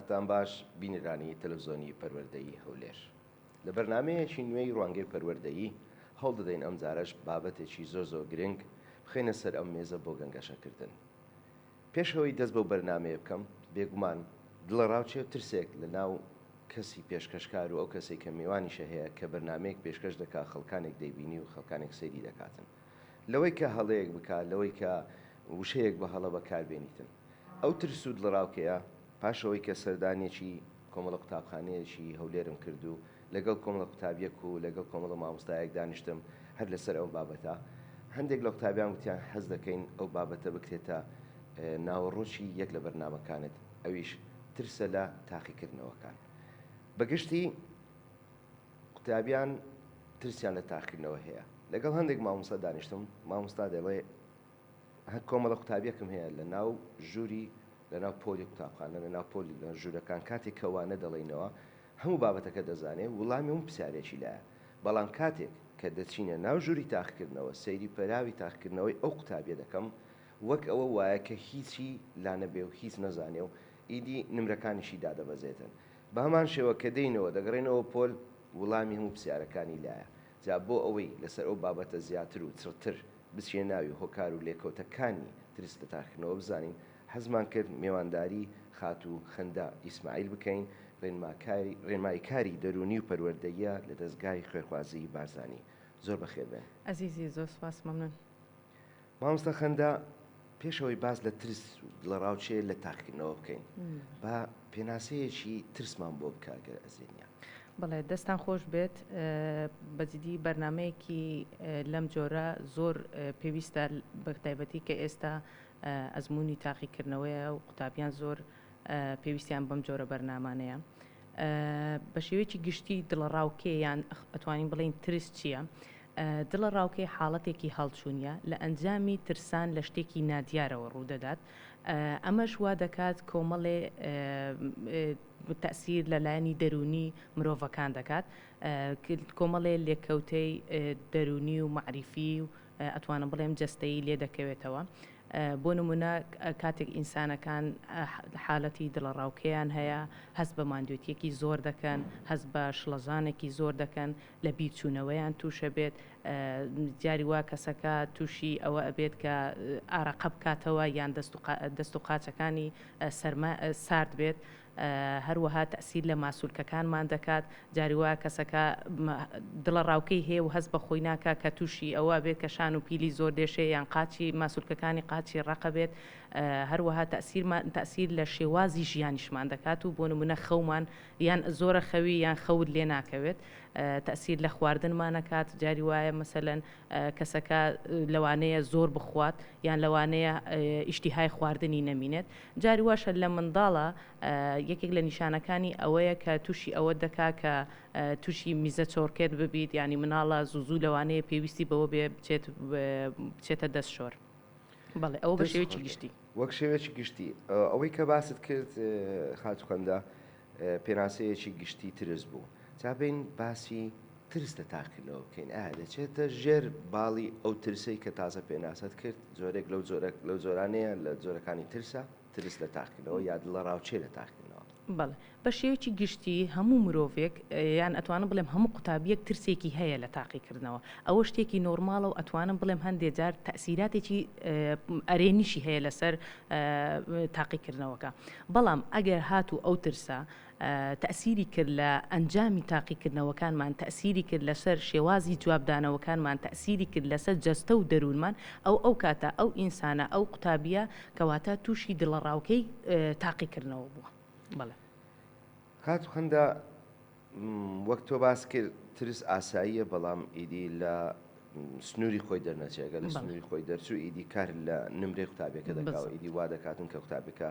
کاتتان باش بینرانی تەلەڤیزۆنی پەروەردەیی هەولێر. لە بەرنامەیەکی نوێی ڕوانگەی پەروەردەیی هەوڵ دەدەین ئەم جارەش بابەتێکی زۆر گرنگ بخێنە سەر ئەم مێزە بۆ گەنگەشەکردن. پێشەوەی دەست بەو بەرنامەیە بکەم، بێگومان دڵە ڕاوچێ و ترسێک لە ناو کەسی پێشکەشکار و ئەو کەسێک کە میوانیشە هەیە کە بەرنمەیەک پێشکەش دەکات، خەڵکانێک دەیبینی و خەڵکانێک سەیری دەکاتن. لەوەی کە هەڵەیەک بکات، لەوەی کە وشەیەک بە هەڵە بەکاربێنیتن. ئەو ترس و دڵڕاوکەیە پاشەوەی کە سەردانێکی کۆمەڵە قوتابخانەیەکی هەولێرم کرد و لەگەڵ کۆمەڵە قوتابیەک و لەگەڵ کۆمەڵە مامۆستایەک دانیشتم هەر لەسەر ئەو بابەتە. هەندێک لە قوتابیان وتیان حەز دەکەین ئەو بابەتە بکرێتە ناوەڕۆکی یەک لە بەرنامەکانت، ئەویش ترسە لە تاقیکردنەوەکان. بەگشتی قوتابیان ترسیان لە تاقیکردنەوە هەیە. لەگەڵ هەندێک مامۆستا دانیشتم، مامۆستا دەڵێ هەر کۆمەڵە قوتابیەکم هەیە لە ناو ژووری، لە ناو پۆلی قوتابخانە، لە ناو پۆلی لە ژوورەکان کاتێک کەوانە دەڵێنەوە هەموو بابەتەکە دەزانێت، وڵامی اون پرسیارێکی لایە. بەڵام کاتێک کە دەچینە ناو ژووری تاقیکردنەوە، سەیری پەراوی تاقیکردنەوەی ئەو قوتابیە دەکەم، وەک ئەوە وایە کە هیچی لا نەبێ و هیچ نەزانێ و ئیدی نمرەکانیشی دادەبەزێتن. بە هەمان شێوە کە دەینەوە دەگەڕێنەوە پۆل، وڵامی هەموو پرسیارەکانی لایە. جا بۆ ئەوەی لەسەر ئەو بابەتە زیاتر و چڕتر بچێ ناوی هۆکار و لێکەوتەکانی ترس لە تاقیکردنەوە بزانین، حەزمان کرد میێوانداری خات و خەندا ئیسماعیل بکەین، ڕێنماییکاری دەرونی و پەروەردەییە لە دەستگای خوێرخوازی بارزانی. زۆر بەخێر بێن. عەزیزی زۆر سپاس، مەمنون. مامۆستا خەندا، پێشەوەی باز لە ترس لە ڕاوچێ لە تاقیکردنەوە بکەین، بە پێناسەیەکی ترسمان بۆ بکاگەر ئەزێنیا. بەڵێ دەستان خۆش بێت. بەجددی بەرنمەیەکی لەم جۆرە زۆر پێویستە، بە تایبەتی کە ئێستا ئەزمموی تاقیکردنەوەیە و قوتابیان زۆر پێویستیان بەم جۆرە بەرنامانەیە. بە شێوەیەکی گشتی دڵە ڕاوکێیان ئەتوانین بڵێن ترس چییە؟ دڵە ڕاوکەی حاڵەتێکی هەڵچوونیە لە ئەنجامی ترسان لە شتێکی نادیارەوە ڕوودەدات. ئەمەش وا دەکات کۆمەڵێ تەسیر لەلایەنی دەرونی مرۆڤەکان دەکات، کۆمەڵێ لێکەوتەی دەرونی و معریفی و ئەتوانم بڵێم جەستەیی لێ دەکەوێتەوە. بۆ نمونە کاتێک ئینسانەکان حالەتی دڵە ڕاوکەیان هەیە، هەست بە ماندوێتیەکی زۆر دەکەن، هەست بە شڵەزانێکی زۆر دەکەن، لە بیرچوونەوەیان تووشە بێت. جاری وا کەسەکە تووشی ئەوە ئەبێت کە ئارەقە بکاتەوە یان دەست و قاچەکانی سارد بێت. هەروەها تەسیر لە ماسوولکەکانمان دەکات. جاری وا کەسەکە دڵە ڕاوکەی هەیە و هەست بە خۆی ناکە کە تووشی ئەوە بێت کە شان و پیلی زۆر دێشێ یان قاچی ماسوولکەکانی قاچی ڕقە بێت. هەروەها تەسیر لە شێوازی ژیانیشمان دەکات و بۆ نمونە خەومان یان زۆرە خەوی یان خەوت لێ ناکەوێت. تەسیر لە خواردنمانەکات. جاری وایە مەسەلەن کەسەکە لەوانەیە زۆر بخوات یان لەوانەیە ئیشتیهای خواردنی نەمینێت. جاری واشە لە منداڵە یەکێک لە نیشانەکانی ئەوەیە کە تووشی ئەوە دەکا کە تووشی میزە چۆرکێت ببیت، ینی مناڵە زوو لەوانەیە پێویستی بەوە بچێتە دەستشۆر. بەڵێ ئەوە بە شێوەیەکی گشتی. وەک شێوەیەکی گشتی ئەوەی کە باست کرد خاتوخەندا پێناسەیەکی گشتی ترس بوو. جابین باسی ترس لە تاقیکردنەوە بکەین. دەچێتە ژێر باڵی ئەو ترسەی کە تازە پێناسەت کرد. زۆرێک لەو زۆرانەیە لە جۆرەکانی ترسە، ترس لە تاقیکردنەوە یا دڵە ڕاوچێ لە تاقیکردنەوە. بەڵێ بە شێوەیەکی گشتی هەموو مرۆڤێک یان ئەتوانم بڵێم هەموو قوتابیەک ترسێکی هەیە لە تاقیکردنەوە. ئەوە شتێکی نۆرماڵە و ئەتوانم بڵێم هەندێک جار تەسیراتێکی ئەرێنیشی هەیە لەسەر تاقیکردنەوەکە. بەڵام ئەگەر هاتوو ئەو ترسە تەسیری کرد لە ئەنجامی تاقیکردنەوەکانمان، تەسیری کرد لەسەر شێوازی جوابدانەوەکانمان، تەسیری کرد لەسەر جەستە و دەروونمان، ئەو کاتە ئەو ئینسانە ئەو قوتابیە کەواتە تووشی دڵە ڕاوکەی تاقیکردنەوە بووە. بەڵێ خاتوخەندا، وەک تۆ باس کرد ترس ئاساییە، بەڵام ئیدی لە سنووری خۆی دەرنەچێگە، لە سنووری خۆی دەرچوو ئیدی کار لە نمرەی قوتابیەکە دەکاوە. ئیدی وا دەکاتن کە قوتابەکە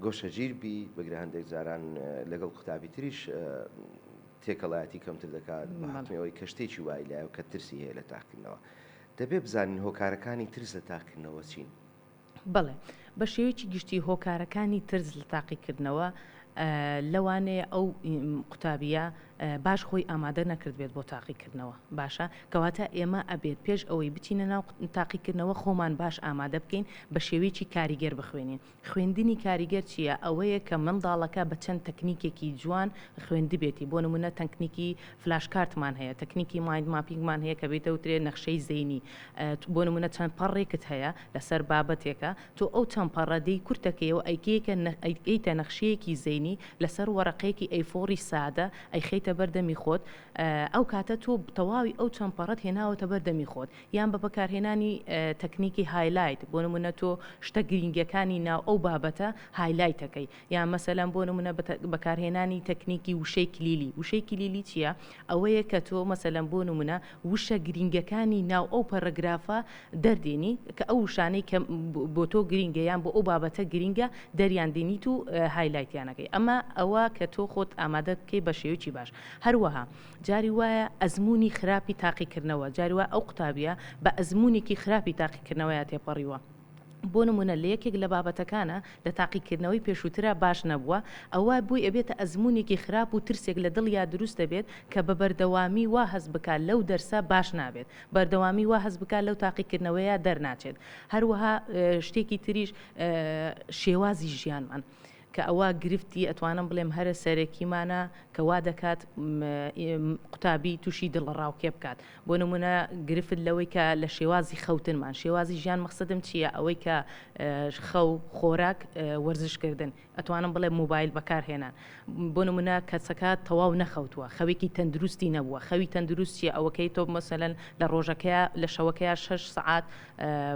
گۆشەگیر بی، بەگرە هەندێک جاران لەگەڵ قوتابی تریش تێکەڵایەتی کەمتر دەکات بە حکمەوەی کە شتێکی وای لایە و کە ترسی هەیە لە تاقیکردنەوە. دەبێت بزانین هۆکارەکانی ترس لە تاقیکردنەوە چین. بەڵێ بە شێوەیەکی گشتی هۆکارەکانی ترس لە تاقیکردنەوە لەوانەیە ئەو قوتابیە باش خۆی ئامادە نەکرد بێت بۆ تاقیکردنەوە باشە کەواتە ئێمە ئەبێت پێش ئەوەی بچینە ناو تاقیکردنەوە خۆمان باش ئامادە بکەین بە شێوەیەکی کاریگەر بخوێنین خوێندنی کاریگەر چییە ئەوەیە کە منداڵەکە بە چەند تەکنیکێکی جوان خوێندی بێتی بۆ نمونە تەکنیکی فلاشکارتمان هەیە تەکنیکی مایند ماپینگمان هەیە کە بێتە وترێ نەخشەی زەینی بۆ نمونە چەند پەڕێکت هەیە لەسەر بابەتێکە تۆ ئەو چەند پەڕەدەی کورتەکەیەوە ئەیکەیتە نەخشەیەکی زەینی لەسەر وەرەقەیەکی ئەیفۆری سادە ئەیخەیتە بەردەمی خۆت ئەو کاتە تۆ تەواوی ئەو چەند پەڕەت هێناوەتە بەردەمی خۆت یان بە بەکارهێنانی تەکنیکی هایلایت بۆ نمونە تۆ شتە گرنگەکانی ناو ئەو بابەتە هایلایتەکەی یان مەسەلەن بۆ نمونە بەکارهێنانی تەکنیکی وشەی کلیلی وشەی کلیلی چییە ئەوەیە کە تۆ مەسەلەن بۆ نمونە وشە گرنگەکانی ناو ئەو پەرەگرافە دەردێنی کە ئەو وشانەی کە بۆ تۆ گرنگە یان بۆ ئەو بابەتە گرنگە دەریان دێنیت و هایلایتیانەکەی ئەمە ئەوە کە تۆ خۆت ئامادە بکەی بە شێوەیەکی باش هەروەها جاری وایە ئەزمموی خراپی تاقیکردنەوە جاری وایە ئەو قوتابیە بە ئەزممویێکی خراپی تاقیکردنەوەیە تێپەڕیوە بۆ نمونە لە یەکێک لە بابەتەکانە لە تاقیکردنەوەی پێشووترە باش نەبووە ئەوە بووی ئەبێتە ئەزممویێکی خراپ و ترسێک لە دڵیا دروست دەبێت کە بە بەردەوامی وا هەز بکات لەو دەرسە باش نابێت بەردەوامی وا هەز بکات لەو تاقیکردنەوەیە دەرناچێت هەروەها شتێکی تریش شێوازی ژیانمان کە ئەوە گرفتی ئەتوانم بڵێم هەرە سەرەکیمانە کە وا دەکات قوتابی تووشی دڵڕاوکێ بکات بۆ نمونە گرفت لەوەی کە لە شێوازی خەوتنمان شێوازی ژیان مەقسەدم چییە ئەوەی کە خەو خۆراک وەرزشکردن ئەتوانم بڵێ موبایل بەکارهێنان بۆ نمونە کەسەکە تەواو نەخەوتووە خەوێکی تەندروستی نەبووە خەوی تەندروست چیە ئەوەکەی تۆ مەسەلەن لە ڕۆژەکەیە لە شەوەکەیە 6 سعات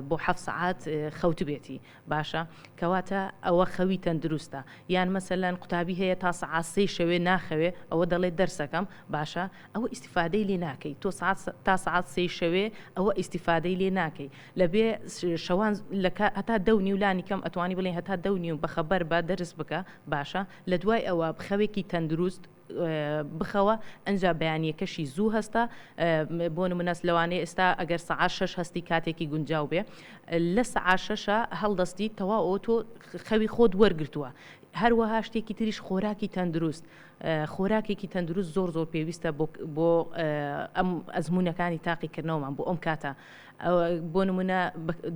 بۆ 7 سعات خەوت بێتی باشە کەواتە ئەوە خەوی تەندروستە یان مەسەلەن قوتابی هەیە تا سعاسی شەوێ ناخەوێ ئەوە دەڵێت دەرسەکەم باشە ئەوە ئیسیفادەی لێ ناکەی تۆ تا سعات سی شەوێ ئەوە ئیسیفادەی لێ ناکەی لەبێ شەوان هەتا دەونی و لانی کەم ئەتوانی بڵێن هەتا دەونی و بەخەبەر بە دەرس بکە باشە لە دوای ئەوە بخەوێکی تەندروست بخەوە ئەنجا بەیانیەکەشی زوو هەستە بۆ نمونەس لەوانەیە ئێستا ئەگەر سعات 6 هەستی کاتێکی گونجاو بێ لە سعات 6 هەڵدەستی تەواو تۆ خەوی خۆت وەرگرتووە هەروەها شتێکی تریش خۆراکی تەندروست خۆراکێکی تەندروست زۆر زۆر پێویستە بۆ ئەم ئەزمموونەکانی تاقیکردنەوەمان بۆ ئەم کاتە بۆ نمونە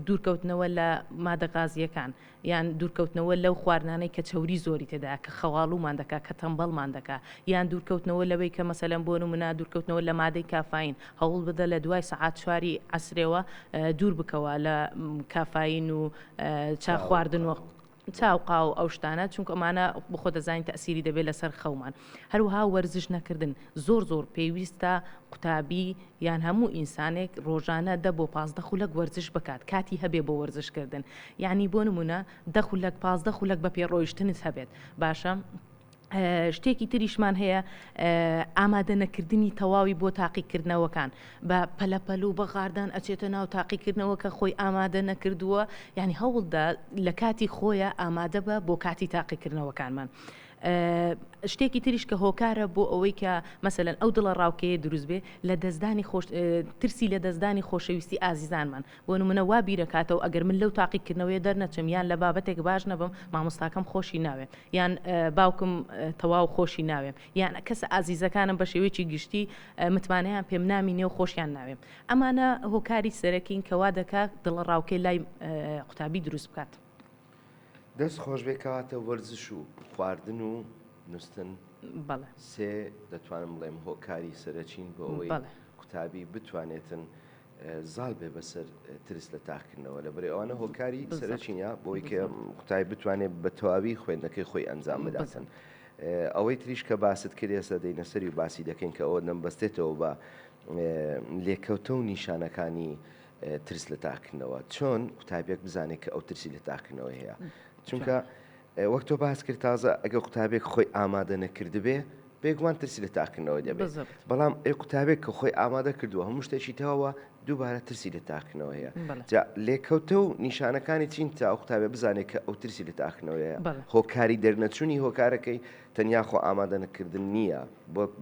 دوورکەوتنەوە لە مادە غازیەکان یان دوورکەوتنەوە لەو خواردانەی کە چەوری زۆری تێدا کە خەواڵومان دەکا کە تەمبەڵمان دەکا یان دوورکەوتنەوە لەوەی کە مەسەلەن بۆ نمونە دوورکەوتنەوە لە مادەی کافاین هەوڵ بدە لە دوای سعات 4 عەسرێەوە دوور بکەوە لە کافاین و چا خواردن و چاوقا و ئەو شتانە چونکە ئەمانە بخۆ دەزانین تەسیری دەبێت لەسەر خەومان هەروەها وەرزش نەکردن زۆر زۆر پێویستە قوتابی یان هەموو ئینسانێک ڕۆژانە 10 بۆ 15 خولەک وەرزش بکات کاتی هەبێ بۆ وەرزشکردن یعنی بۆ نمونە 10 خولەک 15 خولەک بە پێڕۆیشتنت هەبێت باشە شتێکی تریشمان هەیە ئامادە نەکردنی تەواوی بۆ تاقیکردنەوەکان بە پەلەپەل و بە غاردان ئەچێتە ناو تاقیکردنەوە کە خۆی ئامادە نەکردووە یعنی هەوڵدا لە کاتی خۆیە ئامادە بە بۆ کاتی تاقیکردنەوەکانمان شتێکی تریش کە هۆکارە بۆ ئەوەی کە مەسەلەن ئەو دڵە ڕاوکەیە دروست بێ لە دەستدانی ترسی لە دەستدانی خۆشەویستی ئازیزانمان بۆ نمونە وا بیرەکاتەوە ئەگەر من لەو تاقیکردنەوەی دەرنەچم یان لە بابەتێک باش نەبم مامۆستاکەم خۆشی ناوێ یان باوکم تەواو خۆشی ناوێم یان کەس ئازیزەکانم بە شێوەیەکی گشتی متمانەیان پێم نامینێ و خۆشیان ناوێم ئەمانە هۆکاری سەرەکین کەوا دەکات دڵە ڕاوکەی لای قوتابی دروست بکات دەست خۆش بێکەواتە وەرزش و خواردن و نووسن سێ دەتوانم بڵێم هۆکاری سەرەچین بۆ ئەوەی قوتابی بتوانێتن زاڵ بێ بەسەر ترس لە تاقیکردنەوە لە بەرێ ئەوانە هۆکاری سەرەچینە بۆی کە قوتابی بتوانێت بە تەواوی خوێندنەکەی خۆی ئەنجام بداتن ئەوەی تریش کە باست کرد ئێستا دەینە سەری و باسی دەکەین کە ئەوە نەمبەستێتەوە بە لێکەوتە و نیشانەکانی ترس لە تاقیکردنەوە چۆن قوتابیەک بزانێت کە ئەو ترسی لە تاقیکردنەوە هەیە چونکە وەک تۆ باس کرد تازە ئەگە قوتابێک خۆی ئامادە نەکردبێ بێگومان ترسی لە تاقیکردنەوە دەبێت بەڵام قوتابێک کە خۆی ئامادە کردووە هەموو شتێکی تەواوە دووبارە ترسی لە تاقیکردنەوە هەیە لێکەوتە و نیشانەکانی چین تا قوتابێ بزانێت کە ئەو ترسی لە تاقیکردنەوە هەیە هۆکاری دەرنەچوونی هۆکارەکەی تەنیا خۆ ئامادە نەکردن نییە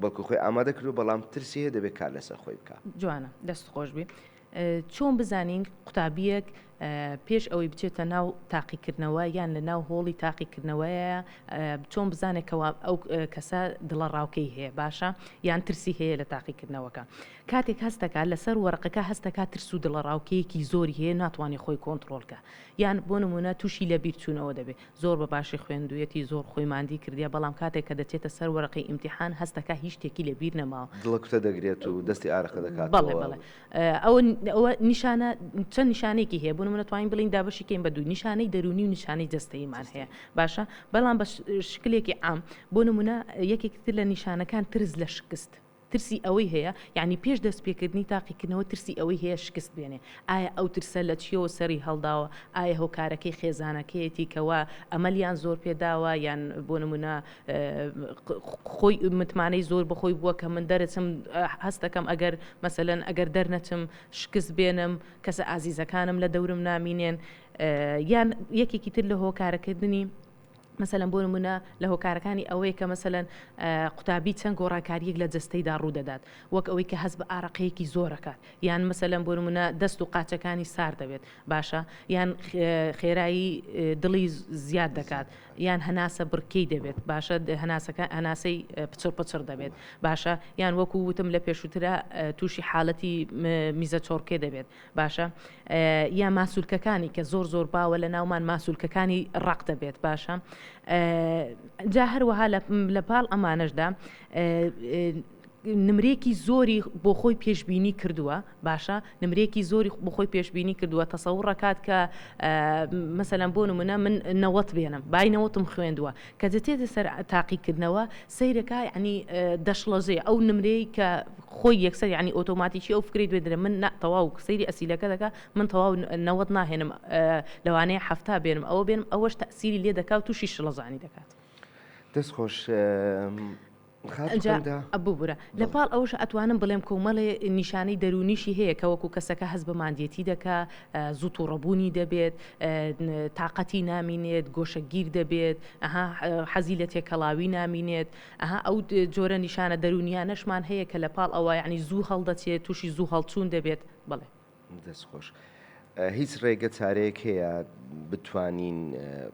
بەڵکو خۆی ئامادە کردو بەڵام ترسی هەیە دەبێت کار لەسەر خۆی بکات جوانە دەست خۆش بێ چۆن بزانین قوتابیەک پێش ئەوەی بچێتە ناو تاقیکردنەوە یان لە ناو هۆڵی تاقیکردنەوەیە چۆن بزانێکەوە ئەو کەسە دڵە ڕاوکەی هەیە باشە یان ترسی هەیە لە تاقیکردنەوەکە کاتێک هەستەکە لەسەر وەرقەکە هەستەکە ترس و دڵە ڕاوکەیەکی زۆری هەیە ناتوانێت خۆی کۆنتترۆلکە یان بۆ نمونە تووشی لە بیرچوونەوە دەبێت زۆر بە باشی خوێندوێتی زۆر خۆی ماندی کردیا بەڵام کاتێک کە دەچێتە سەر وەرقی ئیمتیحان هەستەکە هیچ شتێکی لە بیر نەماوە دڵکتە دەگرێت و دەستی ئارەخە دەکات بەڵێ بەڵێ ئەوە نیشانە چەند نیشانێکی هەیە بۆ نمونە توانین بڵین دابەشیکەین بە دوو نیشانەی دەرونی و نیشانەی جەستەییمان هەیە باشە بەڵام بە شکلێکی عام بۆ نمونە یەکێکتر لە نیشانەکان ترس لە شکست ترسی ئەوەی هەیە یعنی پێش دەستپێکردنی تاقیکردنەوە ترسی ئەوەی هەیە شکست بێنێ ئایا ئەو ترسە لە چیەوە سەری هەڵداوە ئایا هۆکارەکەی خێزانەکەیەتی کەوا ئەمەلیان زۆر پێداوە یان بۆ نمونە خۆی متمانەی زۆر بەخۆی بووە کە من دەرەچم هەستەکەم ئەگەر مەسەلەن ئەگەر دەرنەچم شکست بێنم کەسە ئازیزەکانم لە دەورم نامینێن یان یەکێکی تر لە هۆکارەکردنی مثلا بۆ نمونە لە هۆکارەکانی ئەوەیە کە مثلەن قوتابی چەند گۆڕاکاریەک لە جەستەیدا ڕوودەدات وەک ئەوەی کە هەست بە ئارەقەیەکی زۆرەکات یان مثلەن بۆ نمونە دەست و قاچەکانی سار دەبێت باشە یان خێرایی دڵی زیاد دەکات یان هەناسە بڕکەی دەبێت باشە هەناسەی پچڕ پچڕ دەبێت باشە یان وەکو وتم لە پێشووترە تووشی حاڵەتی میزە چۆرکێ دەبێت باشە یان ماسوولکەکانی کە زۆر باوە لە ناومان ماسوولکەکانی ڕق دەبێت باشە جا هەروەها لە پاڵ ئەمانەشدا نمرێکی زۆری بۆ خۆی پێشببینی کردووە باشە نمرێکی زۆری بۆ خۆی پێشببینی کردووە تەسەوڕ ڕکات کە مەسەلەن بۆ نمونە من نەوەت بێنم باینەوەتم خوێندووە کە دەچێتە سەر تاقیکردنەوە سەیرەکە ینی دەشڵەژێ ئەو نمرەی کە خۆی یەکسەر ینی ئۆتۆماتیکی ئەو فکری دوێ درە من تەواو سەیری ئەسیلەکە دەکە من تەواو نەوەت ناهێنم لەوانەیە هەفتا بێنم ئەوە بێنم ئەوەش تەسیری لێ دەکات و تووشی شڵەزانی دەکات دەستخۆش ببوورە لە پاڵ ئەوش ئەتوانم بڵێم کۆمەڵێ نیشانەی دەرونیشی هەیە کەوەکو کەسەکە هەست بە ماندێتی دەکا زوو و ڕەبوونی دەبێت تااقەتی نامینێت گۆشەگیر دەبێت حەزی لە تێکەڵاوی نامینێت ئەو جۆرە نیشانە دەرونیانەشمان هەیە کە لە پاڵ ئەوە ینی زوو هەڵدەچێت تووشی زوو هەڵچوون دەبێت بڵێ دەستخۆش هیچ ڕێگە چارەیەک هەیە بتوانین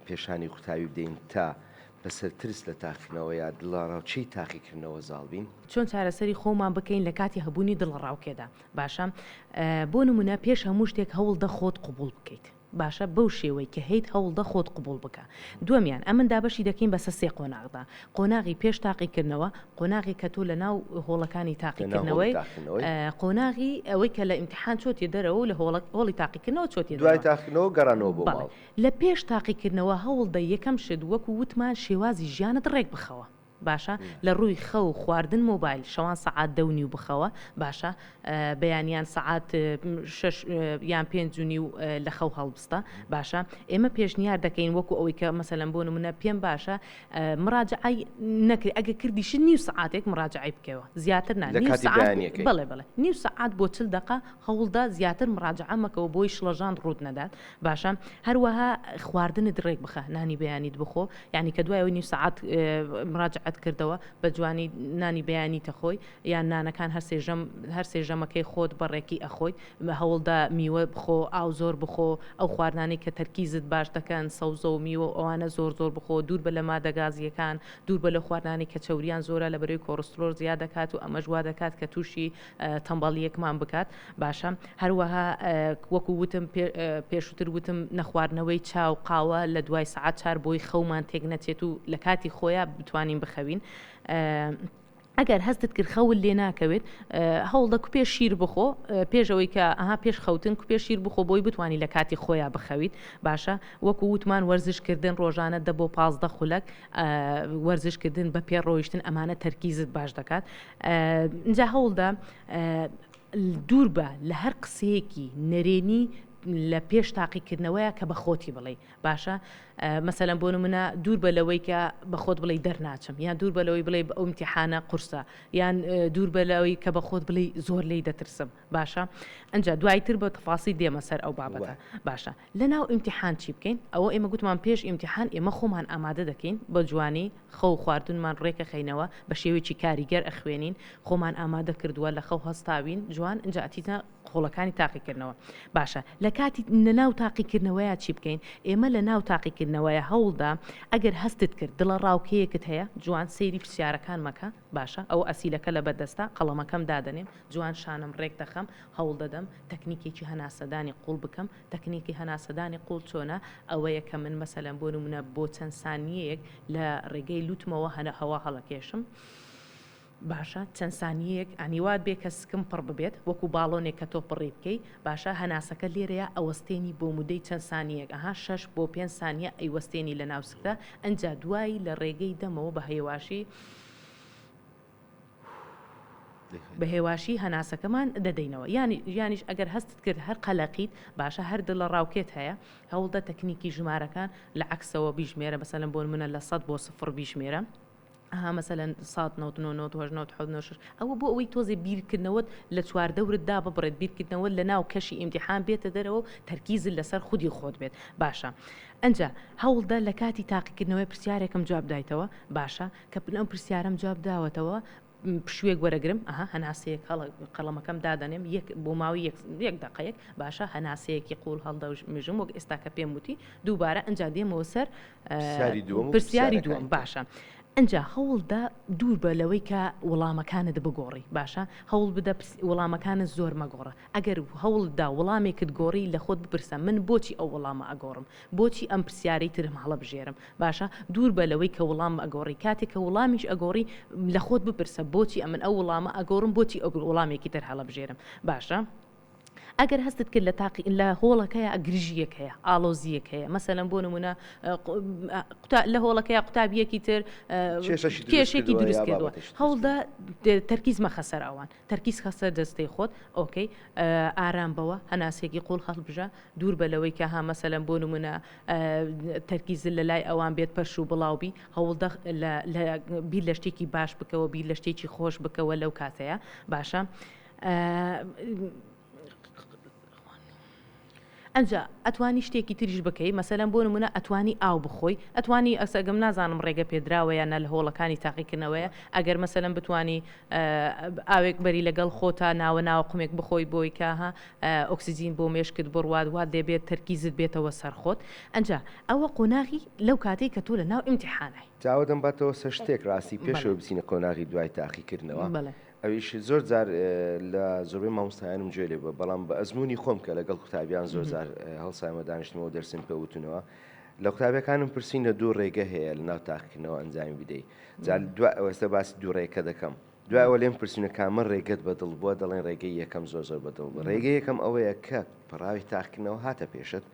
پێشانی قوتابی بدەین تا بەسەر ترس لە تاقیکردنەوە یا دڵڕاوچەی تاقیکردنەوە زاڵبین چۆن چارەسەری خۆمان بکەین لە کاتی هەبوونی دڵڕاوکێدا باشە بۆ نمونە پێش هەموو شتێک هەوڵ دەخۆت قوبول بکەیت باشە بەو شێوەی کە هەیت هەوڵدە خۆت قوبول بکە دووەمیان ئەمن دابەشی دەکەین بەسە سێ قۆناغدا قۆناغی پێش تاقیکردنەوە قۆناغی کە تۆ لە ناو هۆڵەکانی تاقیکردنەوەی قۆناغی ئەوەی کە لە ئیمتحان چۆتی دەرەوە لە هۆڵی تاقیکردنەوە چۆتی دوای تاقیکردنەوە گەڕانەوە بۆ ماڵ لە پێش تاقیکردنەوە هەوڵدە یەکەم شت وەکو وتمان شێوازی ژیانت ڕێک بخەوە باشە لە ڕووی خەو خواردن مۆبایل شەوان سەعات دەونی و بخەوە باشە بەیانیان سەعات 6 یان 5 و لە خەو هەڵبستە باشە ئێمە پێشنیار دەکەین وەکو ئەوەی کە مەسەلەن بۆ نمونە پێم باشە مراجعای نەکرێت ئەگە کردیش نیو سەعاتێک مراجعای بکەوە زیاتر بڵێ نیو سەعات بۆ 40 دقیقە هەوڵدا زیاتر مراجعە مەکەوە بۆی شڵەژان ڕوود نەدات باشە هەروەها خواردنت ڕێک بخە نانی بەیانیت بخۆ یعنی کە دوایەوە نیو سەعات مراجعە کردەوە بە جوانی نانی بەیانی تەخۆی یان نانەکان هەر سێژەمەکەی خۆت بەڕێکی ئەخۆی هەوڵدا میوە بخۆ ئاو زۆر بخۆ ئەو خواردانەی کە تەرکیزت باش دەکەن سەوزە و میوە ئەوانە زۆر بخۆ دوور بە لە مادەگازیەکان دوور بە لە خواردانی کە چەوریان زۆرە لە بەرەوەی کۆڕسترۆل زیاد دەکات و ئەمە جوا دەکات کە تووشی تەمبەڵیەکمان بکات باشە هەروەها وەکو وتم پێشووتر وتم نەخواردنەوەی چاو قاوە لە دوای سەعات 4 بۆی خەومان تێک نەچێت و لە کاتی خۆیان بتوانین بخەوین ئەگەر هەستت کرد خەول لێ ناکەوێت هەوڵدە کوپێ شیر بخۆ پێشەوەی کە پێش خەوتن کوپێ شیر بخۆ بۆی بتوانانی لە کاتی خۆیان بخەویت باشە وەکو وتمان وەرزشکردن ڕۆژانە دە بۆ 15 خولەک وەرزشکردن بە پێ ڕۆیشتن ئەمانە تەرکیزت باش دەکات اینجا هەوڵدا دوور بە لە هەر قسەیەکی نەرێنی لە پێش تاقیکردنەوەیە کە بە خۆتی بڵێ باشە مەسەلەن بۆ نمونە دوور بە لەوەی کە بە خۆت بڵێ دەرناچم یان دوور بە لەوەی بڵێ ئەو ئیمتیحانە قورسە یان دوور بە لەوەی کە بە خۆت بڵێ زۆر لی دەترسم باشە ئەنجا دوایتر بە تەفاسی دێمە سەر ئەو بابەتە باشە لە ناو ئیمتیحان چی بکەین ئەوە ئێمە گوتمان پێش ئیمتیحان ئێمە خۆمان ئامادە دەکەین بە جوانی خەو خواردنمان ڕێکە خەینەوە بە شێوەیەکی کاریگەر ئەخوێنین خۆمان ئامادە کردووە لە خەو هەستاوین جوان ئەنجا ئەتیتە قوڵەکانی تاقیکردنەوە باشە لە کاتی نەناو تاقیکردنەوەیە چی بکەین ئێمە لە ناو تاقیکردنەوەیە هەوڵدا ئەگەر هەستت کرد دڵە ڕاوکەیەکت هەیە جوان سەیری پرسیارەکان مەکە باشە ئەو ئەسیلەکە لە بەردەستا قەڵەمەکەم دادەنێم جوان شانم ڕێک دەخەم هەوڵ دەدەم تەکنیکێکی هەناسەدانی قوڵ بکەم تەکنیکی هەناسەدانی قوڵ چۆنە ئەوەیە کە من مەسەلەن بۆ نمونە بۆ چەند سانیەیەک لە ڕێگەی لوتمەوە هەوا هەڵەکێشم باشە چەند سانیەک ئەنیوات بێ کە سکم پڕ ببێت وەکو باڵۆنێک کە تۆ پڕی بکەی باشە هەناسەکە لێرەیە ئەوەستێنی بۆ مودەی چەند سانیەک ئەها 6 بۆ 5 سانیە ئەیوەستێنی لە ناوسکدا ئەنجا دوایی لە ڕێگەی دەمەوە بە هێواشی هەناسەکەمان دەدەینەوە یانیش ئەگەر هەستت کرد هەر قەلەقیت باشە هەر دڵە ڕاوکێت هەیە هەوڵدە تەکنیکی ژمارەکان لە عەکسەوە بیژمێرە مەسەلەن بۆ منە لە 100 بۆ 0 بیژمێرە مثلا 1990 ئەوە بۆ ئەوەی تۆزێ بیرکردنەوەت لە چواردەورتدا ببڕێت بیرکردنەوە لە ناو کەشی ئیمتیحان بێتە دەرەوە تەرکیزت لەسەر خودی خۆت بێت باشە ئەنجا هەوڵدا لە کاتی تاقیکردنەوەی پرسیارێکم جواب دایتەوە باشە کە ئەم پرسیارم جواب داوەتەوە پشوێک وەرەگرم هەناسەیەک قەڵەمەکەم دادەنێم بۆ ماوەی یەک دقەیەک باشە هەناسەیەکی قوڵ هەڵدەژم وەک ئێستا کە پێم وتی دووبارە ئەنجا دێمەوە سەر پرسیاری دووەم باشە ئەنجا هەوڵدا دوور بە لەوەی کە وەڵامەکانت بگۆڕی باشە هەوڵ بدە وەڵامەکانت زۆر مەگۆڕە ئەگەر هەوڵدا وەڵامێکت گۆڕی لە خۆت بپرسە من بۆچی ئەو وەڵامە ئەگۆڕم بۆچی ئەم پرسیارەی ترم هەڵە بژێرم باشە دوور بە لەوەی کە وەڵام ئەگۆڕی کاتێک کە وەڵامیش ئەگۆڕی لە خۆت بپرسە بۆچی ئەمن ئەو وەڵامە ئەگۆڕم بۆچی ئەو وەڵامێکی تر هەڵە بژێرم باشە ئەگەر هەستت کرد لە تاقی لە هۆڵەکەیە ئەگرژیەک هەیە ئالۆزیەک هەیە مەسەلەن بۆ نمونە لە هۆڵەکەیە قوتابیەکی تر کێشێکی دروست کردووە هەوڵدا تەرکیز مەخە سەر ئەوان تەرکیز خەسەر دەستەی خۆت ئۆکەی ئارام بەوە هەناسێکی قوڵ هەڵبژە دوور بە لەوەی کە ها مەسەلەن بۆ نمونە تەرکیز لە لای ئەوان بێت پەرش و بڵاوبی هەوڵدا بیر لە شتێکی باش بکەوە بیر لە شتێکی خۆش بکەوە لەو کاتەیە باشە ئەنجا ئەتوانی شتێکی تریش بکەی مەسەلەن بۆ نمونە ئەتوانی ئاو بخۆی ئەتوانی ئەسەگەم نازانم ڕێگە پێدراوەیە نە لە هۆڵەکانی تاقیکردنەوەیە ئەگەر مەسەلەن بتوانی ئاوێک بەری لەگەڵ خۆتا ناوە قومێک بخۆی بۆی کاها ئۆکسسیجین بۆ مێشکت بڕوات وات دەبێت تەرکیزت بێتەوە سەرخۆت ئەنجا ئەوە قۆناغی لەو کاتێک کە تۆ لە ناو ئیمتیحانای چاوەدەم باتەوە سەر شتێک ڕاستی پێشەوە بچینە کۆناغی دوای تاقیکردنەوە ئەویش زۆر جار لە زۆربەی مامۆستایانم گوێ لێ بووە بەڵام بە ئەزمموی خۆم کە لەگەڵ قوتابیان زۆر جار هەڵسایمە دانیشتنەوە دەرسم پێوتونەوە لە قوتابیەکانم پرسیینە دوو ڕێگە هەیە لە ناو تاقیکردنەوە ئەنجامی بدەیت جار ئەوەستە باسی دوو ڕێگە دەکەم دوایەوە لێم پرسیینە کامە ڕێگەت بەدڵ بووە دەڵێن ڕێگەی یەکەم زۆر بەدڵ ڕێگە یەکەم ئەوەیە کە پەراوی تاقیکردنەوە هاتە پێشت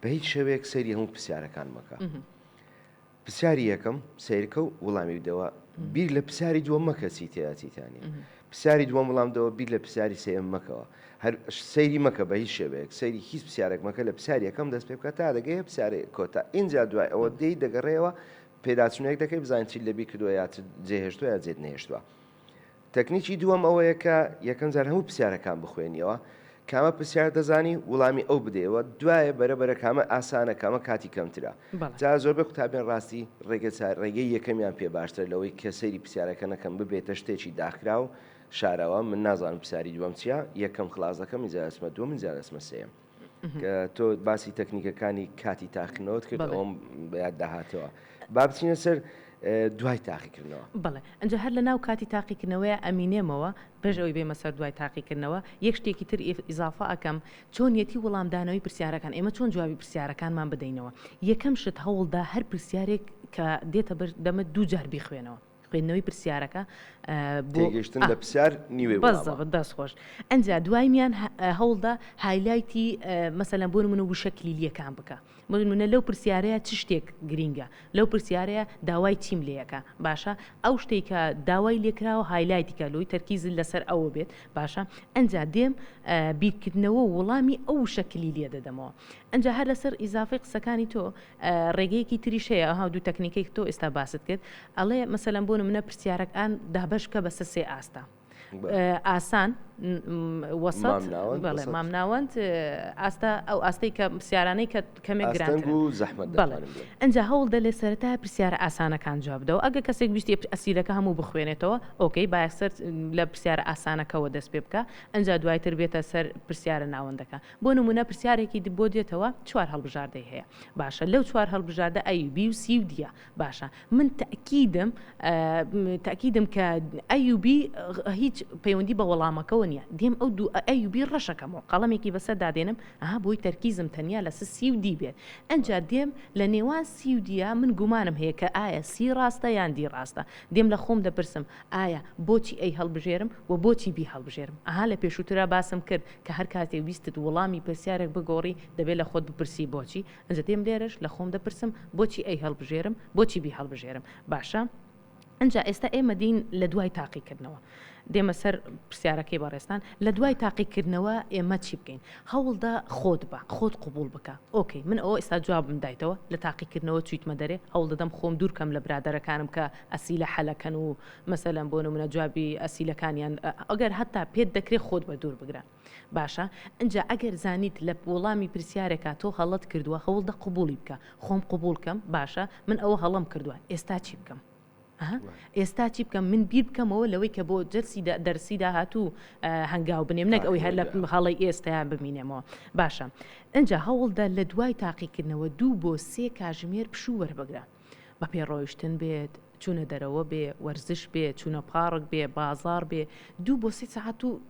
بە هیچ شێوەیەک سەیری هەموو پرسیارەکان مەکە پرسیاری یەکەم سیرکە و وڵامی بدەوە بیر لە پرسیاری دووەم مەکە چی تێدا چیتانی پرسیاری دووەم وڵامدەوە بیر لە پرسیاری سێم مەکەوە هەر سەیری مەکە بە هیچ شێوەیەک سەیری هیچ پرسیارێک مەکە لە پرسیاری یەکەم دەست پێ بکە تا دەگەی پرسیاری کۆتا اینجا دوای ئەوە دەی دەگەڕێەوە پێداچوونێک دەکەی بزانین چی لەبی کردووە یا جێهێشتووە یا جێت نێشتووە تەکنیکی دووەم ئەوەیە کە یەکەم جار هەموو پرسیارەکان بخوێنیەوە کامە پرسیار دەزانی وڵامی ئەو بدەیەوە دوایە بەرەبەرە کامە ئاسانە کامە کاتی کەمترە جا زۆربەی قوتابیان ڕاستی ڕێگەی یەکەمیان پێ باشتر لەوەی کە سەیری پرسیارەکە نەکەم ببێتە شتێکی داخرا و شارەوە من نازانم پرسیاری دووەم چیە یەکەم خلاص دەکەم ئیجازەمە دووەم ئیجازەمە سێم کە تۆ باسی تەکنیکەکانی کاتی تاقیکردنەوەت کرد ئەوم بەیاد داهاتەوە با بچینە سەر دوای تاقیکردنەوە بەڵێ ئەنجا هەر لە ناو کاتی تاقیکردنەوەیە ئەمینێمەوە بەژ ئەوی بێمە سەر دوای تاقیکردنەوە یەک شتێکی تر ئیزافە ئەەکەم چۆنیەتی وەڵامدانەوەی پرسیارەکان ئێمە چۆن جوابی پرسیارەکانمان بدەینەوە یەکەم شت هەوڵدا هەر پرسیارێک کە دێتە دەمە دوو جار بیخوێنەوە خوێندنەوەی پرسیارەکە تێگەشتن لە پرسیار نیوێ بەزەوە دەست خۆش ئەنجا دوایمیان هەوڵدا هایلایتی مەسەلەن بۆ نمونە وشە کلیلیەکان بکە منە لەو پرسیارەیە چ شتێک گرینگە لەو پرسیارەیە داوای چیم لەیەکە باشە ئەو شتێک کە داوای لێکراوە هایلایتیکە لۆی تەرکیزت لەسەر ئەوە بێت باشە ئەنجا دێم بیرکردنەوە وەڵامی ئەو شەکلی لێ دەدەمەوە ئەنجا هەر لەسەر ئیزافی قسەکانی تۆ ڕێگەیەکی تریش هەیە ئەها دوو تەکنیکێک تۆ ئێستا باست کرد ئەڵێ مەسەلەن بۆ نمونە پرسیارەکان دابەشکە بەسەر سێ ئاستا ئاسان وسط بەڵێ مامناوەند ئاستا ئەو ئاستی کە پرسیارانەی کە کەمێک گرانتر و زەحمەت ئەنجا هەوڵ دە لێ سەرەتا پرسیارە ئاسانەکان جواب بدەوە ئەگە کەسێک ویستی ئەسیرەکە هەموو بخوێنێتەوە ئۆکەی بایەکسەر لە پرسیارە ئاسانەکەەوە دەست پێ بکە ئەنجا دوایتر بێتە سەر پرسیارە ناوەندەکە بۆ نمونە پرسیارێکی بۆ دێتەوە 4 هەڵبژاردەی هەیە باشە لەو 4 هەڵبژاردە ئەیوبی و سی و دیە باشە من تاکیدم کە ئەیوبی هیچ پەیوەندی بە وەڵامەکەەوە نیە دێم ئەو دوو ئەیوبی ڕەشەکەمەوە قەڵەمێکی بەسەر دادێنم ئەها بۆی تەرکیزم تەنیا لە سی و دی بێت ئەنجا دێم لە نێوان سی و دیە من گومانم هەیە کە ئایا سی ڕاستە یان دی ڕاستە دێم لە خۆم دەپرسم ئایا بۆچی ئەی هەڵبژێرم و بۆچی بی هەڵبژێرم ئەها لە پێشووترا باسم کرد کە هەر کاتێک ویستت وەڵامی پرسیارێک بگۆڕی دەبێت لە خۆت بپرسی بۆچی ئەنجا دێم لێرەش لە خۆم دەپرسم بۆچی ئەی هەڵبژێرم بۆچی بی هەڵبژێرم باشە ئەنجا ئێستا ئێمە دین لە دوای تاقیکردنەوە دێمە سەر پرسیارەکەی بەڕێستان لە دوای تاقیکردنەوە ئێمە چی بکەین هەوڵدا خۆت بە خۆت قبول بکە ئۆکەی من ئەوە ئێستا جوابم دایتەوە لە تاقیکردنەوە چیتمە دەرێ هەوڵ دەدەم خۆم دوورکەم لە برادەرەکانم کە ئەسیلە حەلەکەن و مەسەلەن بۆ نمونە جوابی ئەسیلەکانیان ئەگەر هەتا پێت دەکرێت خۆت بە دوور بگرە باشە ئەنجا ئەگەر زانیت لە وەڵامی پرسیارێکە تۆ هەڵت کردووە هەوڵدە قبولی بکە خۆم قبولکەم باشە من ئەوە هەڵم کردووە ئێستا چی بکەم ئێستا چی بکەم من بیر بکەمەوە لەوەی کە بۆ جەرسی دەرسیدا هاتوو هەنگاو بنێم نەک ئەوەی هەر لە هەڵی ئێستایان ببینێمەوە باشە ئەنجا هەوڵدا لە دوای تاقیکردنەوە 2 بۆ 3 کاژمێر پشوو وەربگرە بە پێڕۆیشتن بێت چوونە دەرەوە بێ وەرزش بێ چوونە پارک بێ بازار بێ 2 بۆ 3 ساعت و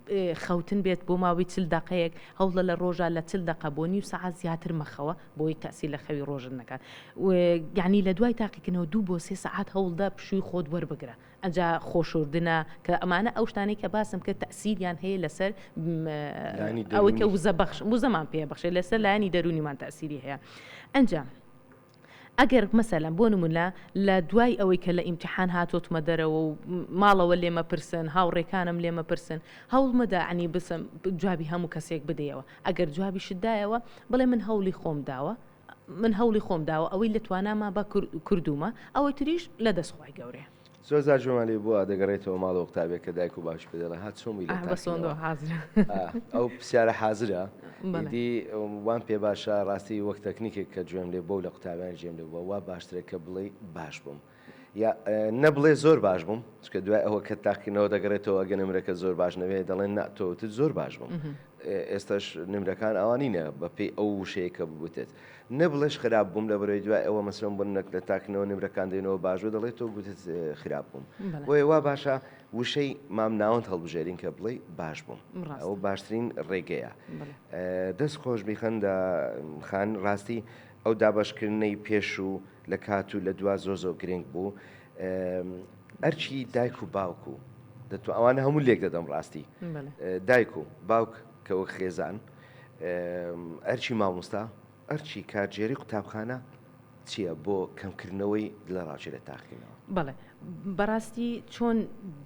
خەوتن بێت بۆ ماوەی 40 دقەیەک هەوڵە لە ڕۆژە لە 40 دقە بۆ نیو ساعت زیاتر مەخەوە بۆی تاسی لە خەوی ڕۆژن نەکات یعنی لە دوای تاقیکردنەوە 2 بۆ 3 ساعت هەوڵدا پشووی خۆت وەربگرە ئەنجا خۆشوردنە کە ئەمانە ئەو شتانەی کە باسم کرد تەسیریان هەیە لەسەر ئەوەی کە وزەمان پێ بەخشێت لەسەر لایانی دەرونیمان تەسیری هەیە ئەنجا ئەگەر مەسەلەن بۆ نمونە لە دوای ئەوەی کە لە ئیمتحان هاتۆتمە دەرەوە و ماڵەوە لێمە پرسن هاوڕێکانم لێمە پرسن هەوڵمەدا عنی بسم جوابی هەموو کەسێک بدەیەوە ئەگەر جوابی شدایەوە بڵێ من هەوڵی خۆم داوە ئەوەی لە تواناما بە کردومە ئەوەی تریش لە دەستخوای گەورێ زۆر جوانی بووە دەگەڕێتەوە ماڵەوە قوتابێک کە دایک و باش پێدەڵە هات چۆمی ئەو پرسیارە حازرە دی وان پێ باشە ڕاستی وەک تەکنیکێک کە گوێم لێ بۆ لە قوتابیان ژێم لێ بووە وا باشترە کە بڵێ باش بووم یا نەبڵێ زۆر باش بووم چکە دوای ئەوە کە تاقینەوە دەگەڕێتەوە ئەگە نمرەکە زۆر باش نەوێ دەڵێن ناتۆتت زۆر باش بووم ئێستاش نمرەکان ئەوانینە بە پێی ئەو وشەیە کە ببوتێت نەبڵێش خراپ بووم لە بەرەوەی دوای ئەوە مەسڵم بنەک لە تاکنەوە نمرەکان دێنەوە باشوە دەڵێت تۆ گوتت خراپ بووم بۆیە وا باشە وشەی مام ناوەند هەڵبژێرین کە بڵێ باش بووم ئەو باشترین ڕێگەیە دەست خۆش بیخەندە خان ڕاستی ئەو دابشکردنەی پێش و لە کات و لە دوا زۆ گرنگ بوو ئەرچی دایک و باوکو دەتو ئەوانە هەموو لێک دەدەم ڕاستی دایک و باوک کەەوە خێزان ئەرچی مامۆستا ئەرچی کارجێری قوتابخانە چییە بۆ کەمکردنەوەی لە ڕاوچێ لە تاقینەوە بەڵێ بەڕاستی چۆن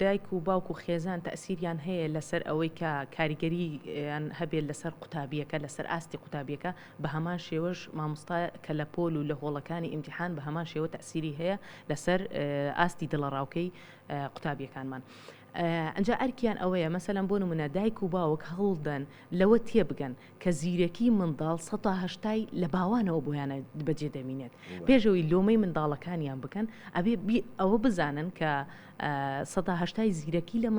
دایک و باوک و خێزان تەسیریان هەیە لەسەر ئەوەی کە کاریگەریان هەبێت لەسەر قوتابیەکە لەسەر ئاستی قوتابیەکە بە هەمان شێوەش مامۆستا کە لە پۆل و لە هۆڵەکانی ئیمتیحان بە هەمان شێوە تەسیری هەیە لەسەر ئاستی دڵەڕاوکەی قوتابیەکانمان. ئەنجا ئەرکیان ئەوەیە مەسەلەن بۆ نمونە دایک و باوک هەوڵدەن لەوە تێبگەن کە زیرەکی منداڵ 180 لە باوانەوە بۆیانە بەجێ دەمینێت پێشەوەی لۆمەی منداڵەکانیان بکەن ئەبێ ئەوە بزانن کە 180 زیرەکی لە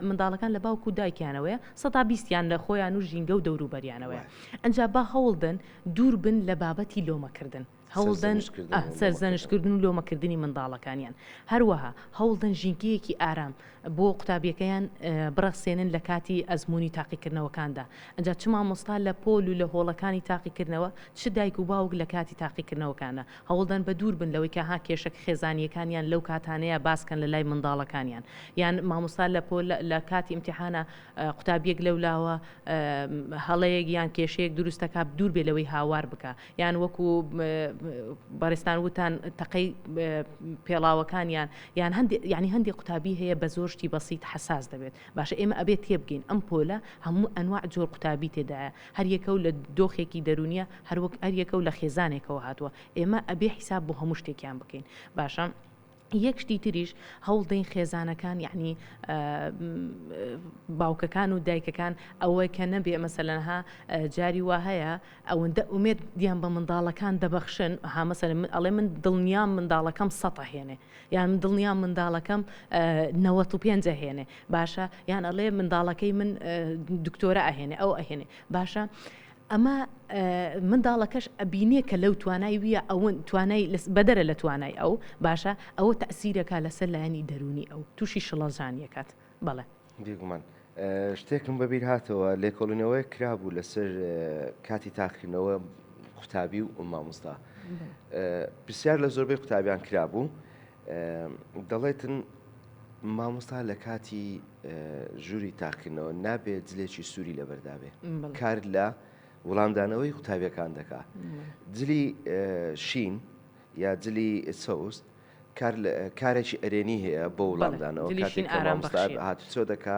منداڵەکان لە باوک و دایکیانەوەیە 120یان لە خۆیان و ژینگە و دەوروبەریانەوەیە ئەنجا با هەوڵدەن دوور بن لە بابەتی لۆمەکردن هەوڵدەن سەرزەنشکردن و لۆمەکردنی منداڵەکانیان هەروەها هەوڵدەن ژینگەیەکی ئارام بۆ قوتابیەکەیان بڕەخسێنن لە کاتی ئەزمموی تاقیکردنەوەکاندا ئەنجا چ مامۆستا لە پۆل و لە هۆڵەکانی تاقیکردنەوە چ دایک و باوک لە کاتی تاقیکردنەوەکانە هەوڵدەن بە دوور بن لەوەی کە ها کێشک خێزانیەکانیان لەو کاتانەیە باسکەن لە لای منداڵەکانیان یان مامۆستا لە پۆل لە کاتی ئیمتیحانە قوتابیەک لەولاوە هەڵەیەک یان کێشەیەک دروستەکە دوور بێ لەوەی هاوار بکە یان وەکو بەڕێستان وتان تەقەی پێڵاوەکانیان یان ینی هەندێک قوتابی هەیە بە زۆرشتی بەسیت حساس دەبێت باشە ئێمە ئەبێت تێبگەین ئەم پۆلە هەموو ئەنواع جۆر قوتابی تێدایە هەر یەکە و لە دۆخێکی دەرونیە هەروەک هەر یەکە و لە خێزانێکەوە هاتووە ئێمە ئەبێ حیساب بۆ هەموو شتێکیان بکەین باشە یەک شتی تریش هەوڵ دەین خێزانەکان یعنی باوکەکان و دایکەکان ئەوەی کە نەبێ مەسەلەنها جاری وا هەیە ئەوەندە ئومێد دیان بە منداڵەکان دەبەخشن ها مەسەلەن ئەڵێ من دڵنیام منداڵەکەم 100 هێنێ یان من دڵنیام منداڵەکەم 95 هێنێ باشە یان ئەڵێ منداڵەکەی من دکتۆرە ئەهێنێ ئەو ئەهێنێ باشە ئەمە منداڵەکەش ئەبینێ کە لەو توانای ویە ئەوەن توانای بەدەرە لە توانای ئەو باشە ئەوە تەسیرەکە لەسەر لایەنی دەرونی ئەو تووشی شڵەژانیەکات بەڵێ بێگومان شتێکم بەبیر هاتەوە لێکۆڵینەوەی کرابوو لەسەر کاتی تاقیکردنەوە قوتابی و مامۆستا پرسیار لە زۆربەی قوتابیان کرابوو دەڵێتن مامۆستا لە کاتی ژووری تاقیکردنەوە نابێت جلێکی سووری لەبەردابێ کار لە وەڵامدانەوەی قوتابیەکان دەکا جلی شین یا جلی سەوز کارێکی ئەرێنی هەیە بۆ وڵامدانەوە هاتوچۆ دەکا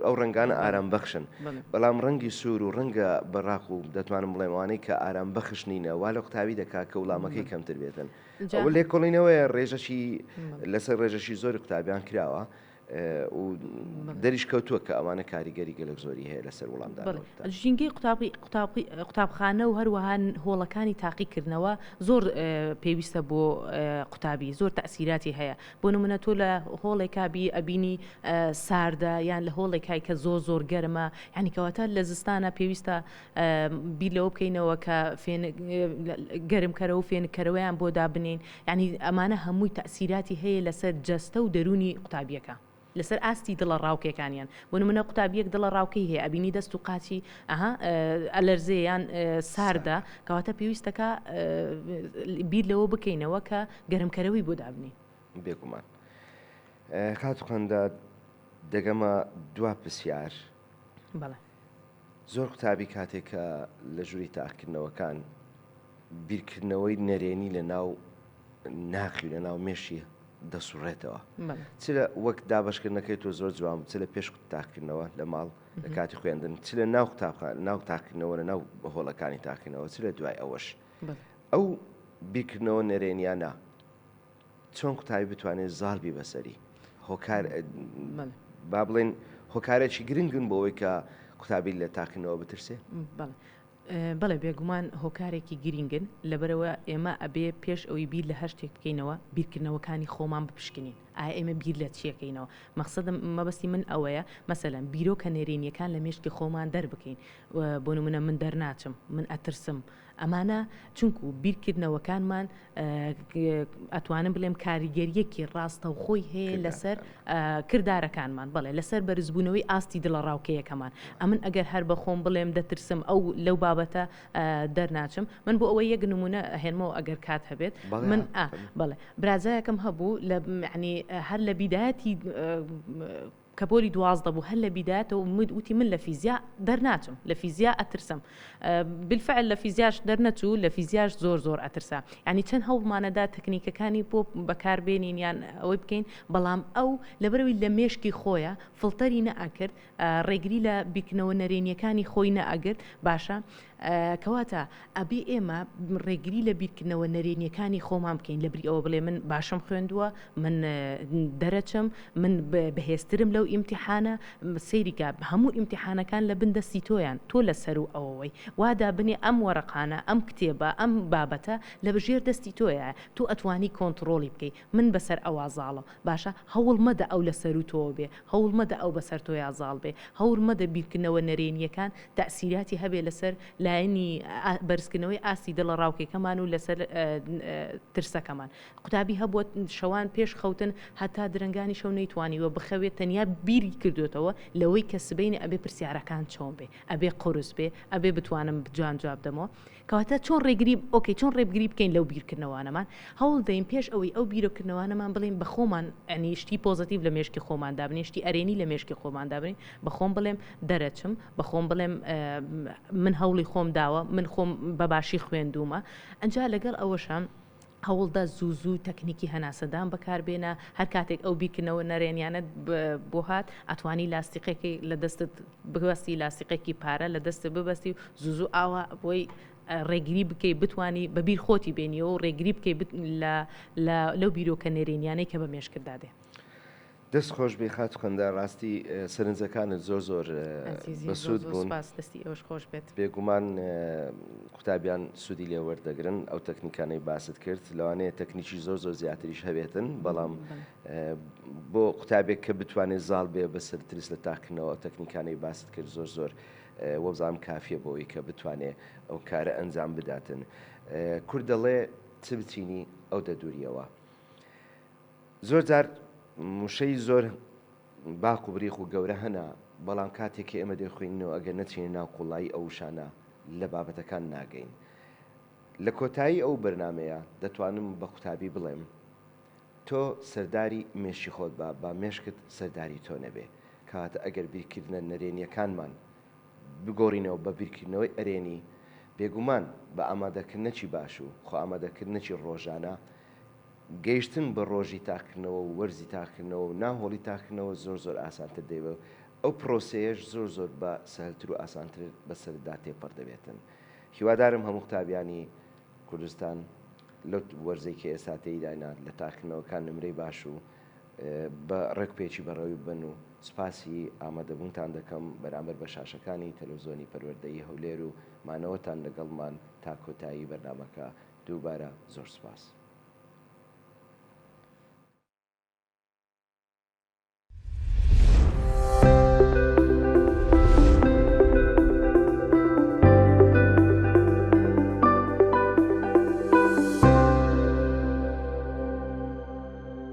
ئەو ڕنگانە ئارام بەخشن بەڵام ڕەنگی سوور و ڕەنگە بەڕاق و دەتوانم بڵێمەوانەی کە ئارام بەخش نینە وا لە قوتابی دەکا کە وڵامەکەی کەمتر بێتن ئەوە لێکۆڵینەوەی ڕێژەشی لەسەر ڕێژەشی زۆری قوتابیان کراوە و دەریش کەوتووە کە ئەوانە کاریگەری گەلک زۆری هەیە لەسەر وڵامدان ژینگەی قوتابخانە و هەروەها هۆڵەکانی تاقیکردنەوە زۆر پێویستە بۆ قوتابی زۆر تەسیراتی هەیە بۆ نمونە تۆ لە هۆڵێکابی ئەبینی ساردە یان لە هۆڵێکای کە زۆر گەرمە یعنی کەواتە لە زستانە پێویستە بیر لەوە بکەینەوە کە گەرمکەرەوە و فێنکەرەوەیان بۆ دابنین ینی ئەمانە هەمووی تەسیراتی هەیە لەسەر جەستە و دەرونی قوتابیەکە لەسەر ئاستی دڵە ڕاوکێکانیان بۆ نمونە قوتابیەک دڵە ڕاوکەی هەیە ئەبینی دەست و قاچی ئەلەرزەیان ساردا کەواتە پێویستەکە بیر لەوە بکەینەوە کە گەرمکەرەوەی بۆ دابنی بێگومان خاتوخەندا دەگەمە دوا پرسیار بەڵێ زۆر قوتابی کاتێکە لە ژووری تاقیکردنەوەکان بیرکردنەوەی نەرێنی لە ناو ناخی لە ناو مێشی دەسوڕێتەوە چ لە وەک دابشکردنەکەی تۆ زۆر جوان چ لە پێش تاقیکردنەوە لە ماڵ لە کاتی خوێندن چ لە ناو تاقیکردنەوە لە ناو هۆڵەکانی تاقیکردنەوە چ لە دوای ئەوەش ئەو بیرکردنەوە نەرێنیانە چۆن قوتابی بتوانێت زاڵبی بەسەری هۆکار با بڵێن هۆکارێکی گرنگن بۆ ئەوەی کە قوتابی لە تاقیکردنەوە بترسێ بەڵێ بێگومان هۆکارێکی گرنگن لەبەرەوە ئێمە ئەبێ پێش ئەوی بیر لە هەر شتێک بکەینەوە بیرکردنەوەکانی خۆمان بپشکنین ئایا ئێمە بیر لە چیەکەینەوە مەقسەدم مەبەستی من ئەوەیە مەسەلەن بیرۆکە نێرێنیەکان لە مێشکی خۆمان دەربکەین بۆ نمونە من دەرناچم من ئەترسم ئەمانە چونکو بیرکردنەوەکانمان ئەتوانم بڵێم کاریگەریەکی ڕاستە و خۆی هەیە لەسەر کردارەکانمان بڵێ لەسەر بەرزبوونەوەی ئاستی دڵە ڕاوکەیەکەمان ئەمن ئەگەر هەر بە خۆم بڵێم دەترسم ئەو لەو بابەتە دەرناچم من بۆ ئەوەی یەک نمونە هێنمەوە ئەگەر کات هەبێت من بڵێ برازایەکەم هەبوو لە عنی هەر لە بیدایەتی کە بۆری 12 بوو هەر لە بیدایەتەوە وتی من لە فیزیا دەرناچم لە فیزیا ئەترسم بالفعل لە فیزیاش دەرنەچوو لە فیزیاش زۆر ئەترسا ینی چەند هەوڵمانەدا تەکنیکەکانی بۆ بەکاربێنین یان ئەوەی بکەین بەڵام ئەو لەبەرەوەی لە مێشکی خۆیە فڵتەری نەئەکرد ڕێگری لە بیرکردنەوە نەرێنیەکانی خۆی نەئەگرت باشە کەواتە ئەبێ ئێمە ڕێگری لە بیرکردنەوە نەرێنیەکانی خۆمان بکەین لە بری ئەوە بڵێ من باشم خوێندووە من دەرەچم من بەهێزترم لەو ئیمتیحانە سەیریکە هەموو ئیمتیحانەکان لە بندەستی تۆیان تۆ لەسەر و ئەوەوەی وادا بنێ ئەم وەرەقانە ئەم کتێبە ئەم بابەتە لە بژێر دەستی تۆیە تۆ ئەتوانی کۆنتترۆلی بکەیت من بەسەر ئەوازاڵە باشە هەوڵ مەدە ئەو لەسەر و تۆ بێ هەوڵ مەدە ئەو بەسەر تۆ یازاڵ بێ هەوڵ مەدە بیرکردنەوە نەرێنیەکان تەسیراتی هەبێ لەسەر لایەنی بەرزکردنەوەی ئاستی دڵە ڕاوکێکەمان و لەسەر ترسەکەمان قوتابی هەبووە شەوان پێش خەوتن هەتا درنگانی شەو نەیتوانیوە بخەوێت تەنیا بیری کردوێتەوە لەوەی کە سبەینە ئەبێ پرسیارەکان چۆن بێ ئەبێ قورس بێ ئەبێ بتوانم جوان جواب دەمەوە کەواتە چۆن ڕێگری ئۆکەی چۆن ڕێبگری بکەین لەو بیرکردنەوەنەمان هەوڵ دەین پێش ئەوەی ئەو بیرۆکردنەوەنەمان بڵین بە خۆمان ئەنی شتی پۆزتیڤ لە مێشکی خۆمان دابنین شتی ئەرێنی لە مێشکی خۆمان دابنین بە خۆم بڵێم دەرەچم بە خۆم بڵێم من هەوڵی خۆم داوە من خۆم بەباشی خوێندومە ئەنجا لەگەڵ ئەوەشم هەوڵدا زوو تەکنیکی هەناسەدان بەکاربێنە هەر کاتێک ئەو بیرکردنەوە نەرێنیانت بۆ هات ئەتوانی لاستیقێکی لە دەستت ببەستی لاستیقێکی پارە لە دەستت ببەستی و زوو ئاوا بۆی ڕێگیری بکەی بتانی بەبییر خۆتی بێنیەوە و ڕێگیری بکەی لەو بیرۆکە نێرێنیانەی کە بە مێشکردادێ. دەست خۆش بێ خات خوێندا ڕاستی سەرنجەکانت زۆر بەسوود بوون دەستی ئەوش خۆش بێت بێگومان قوتابیان سوودی لێ وەردەگرن ئەو تەکنیکانەی باست کرد لەوانەیە تەکنیکی زۆر زیاتریش هەبێتن بەڵام بۆ قوتابێک کە بتوانێت زاڵ بێ بەسەر تریس لە تاکردنەوە تەکنیکانەی باست کرد زۆر وەبزانام کافیە بۆەوەی کە بتوانێت ئەو کارە ئەنجام بداتن. کورد دەڵێ چ بچینی ئەو دەدووریەوە زۆر جار موشەی زۆر باق و بریخ و گەورە هەنا بەڵام کاتێکی ئێمە دەخوێنەوە ئەگەر نەچینە ناو قوڵایی ئەو شانە لە بابەتەکان ناگەین. لە کۆتایی ئەو بەرنمەیە دەتوانم بە قوتابی بڵێم تۆ سەرداری مێشی خۆت با مێشکت سەرداری تۆ نەبێ کاتە ئەگەر بیرکردنە نەرێنیەکانمان بگۆڕینەوە بە بیرکردنەوەی ئەرێنی بێگومان بە ئامادەکردنەکی باش و خۆ ئامادەکردنەکی ڕۆژانە گەیشتن بە ڕۆژی تاکردنەوە و وەرزی تاکردنەوە و ناهۆڵی تاکردنەوە زۆر ئاسانتر دەیەوە ئەو پرۆسەیەش زۆر بە سەهلتر و ئاسانتر بەسەردا تێپەڕ دەبێتن. هیوادارم هەموو قوتابیانی کوردستان لەو وەرزەی کە ئێستا تێیدانا لە تاکردنەوەکان نمرەی باش و بە ڕێکپێکی بەڕەوی بن و سپاسی ئامادەبوونتان دەکەم بەرامبەر بە شاشەکانی تەلەڤیزۆنی پەروەردەیی هەولێر و مانەوەتان لەگەڵمان تا کۆتایی بەرنامەکە دووبارە زۆر سپاس.